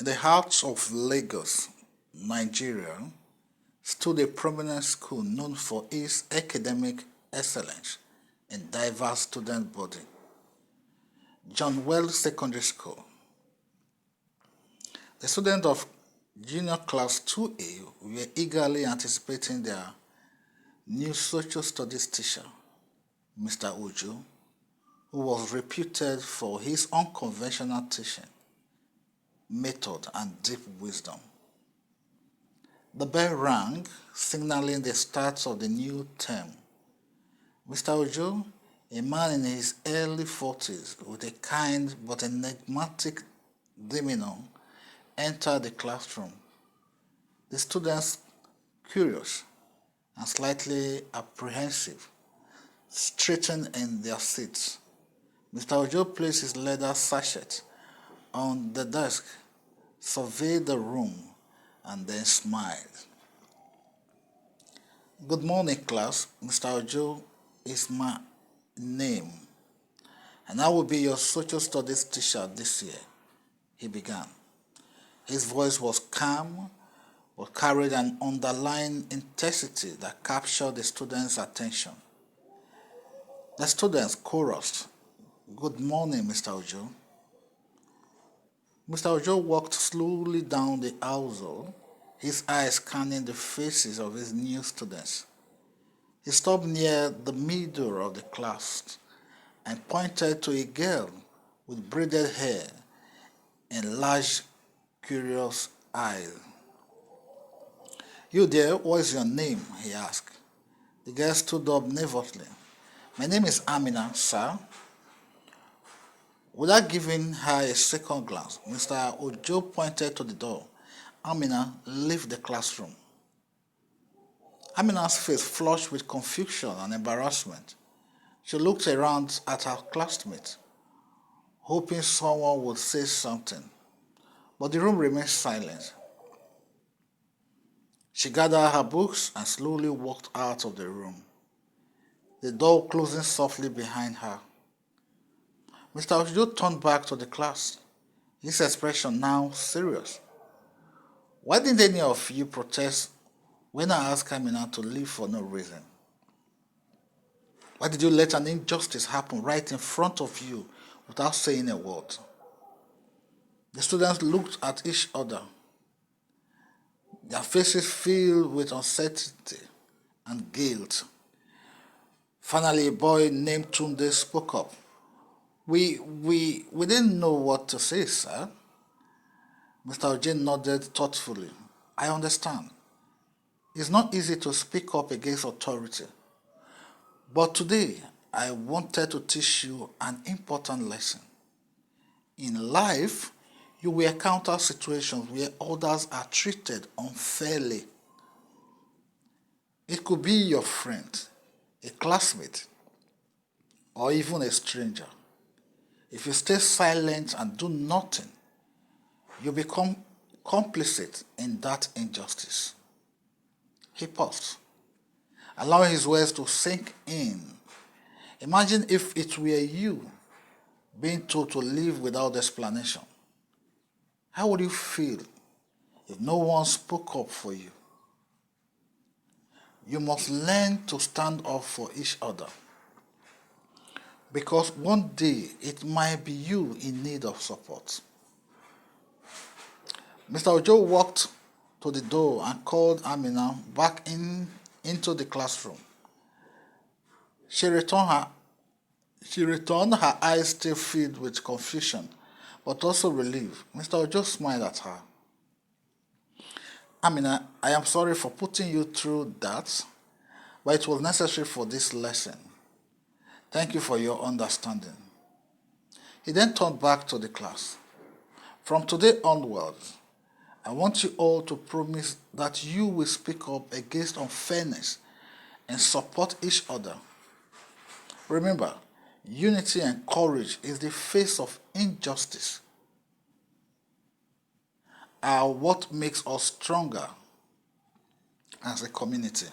In the heart of Lagos, Nigeria, stood a prominent school known for its academic excellence and diverse student body, John Wells Secondary School. The students of Junior Class 2A were eagerly anticipating their new social studies teacher, Mr. Ojo, who was reputed for his unconventional teaching, method, and deep wisdom. The bell rang, signaling the start of the new term. Mr. Ojo, a man in his early 40s with a kind but enigmatic demeanor, entered the classroom. The students, curious and slightly apprehensive, straightened in their seats. Mr. Ojo placed his leather sachet on the desk, surveyed the room, and then smiled. Good morning, class. Mr. Ojo is my name, and I will be your social studies teacher this year, he began. His voice was calm, but carried an underlying intensity that captured the students' attention. The students chorused, "Good morning, Mr. Ojo." Mr. Ojo walked slowly down the aisle, his eyes scanning the faces of his new students. He stopped near the middle of the class and pointed to a girl with braided hair and large, curious eyes. "You there, what is your name?" he asked. The girl stood up nervously. "My name is Amina, sir." Without giving her a second glance, Mr. Ojo pointed to the door. "Amina, leave the classroom." Amina's face flushed with confusion and embarrassment. She looked around at her classmates, hoping someone would say something, but the room remained silent. She gathered her books and slowly walked out of the room, the door closing softly behind her. Mr. Ojo turned back to the class, his expression now serious. "Why didn't any of you protest when I asked Amina to leave for no reason? Why did you let an injustice happen right in front of you without saying a word?" The students looked at each other, their faces filled with uncertainty and guilt. Finally, a boy named Tunde spoke up. We didn't know what to say, sir." Mr. Ojo nodded thoughtfully. "I understand. It's not easy to speak up against authority. But today, I wanted to teach you an important lesson. In life, you will encounter situations where others are treated unfairly. It could be your friend, a classmate, or even a stranger. If you stay silent and do nothing, you become complicit in that injustice." He paused, allowing his words to sink in. "Imagine if it were you being told to leave without explanation. How would you feel if no one spoke up for you? You must learn to stand up for each other, because one day it might be you in need of support." Mr. Ojo walked to the door and called Amina back into the classroom. She returned, her eyes still filled with confusion, but also relief. Mr. Ojo smiled at her. "Amina, I am sorry for putting you through that, but it was necessary for this lesson. Thank you for your understanding." He then turned back to the class. "From today onwards, I want you all to promise that you will speak up against unfairness and support each other. Remember, unity and courage is the face of injustice, are what makes us stronger as a community."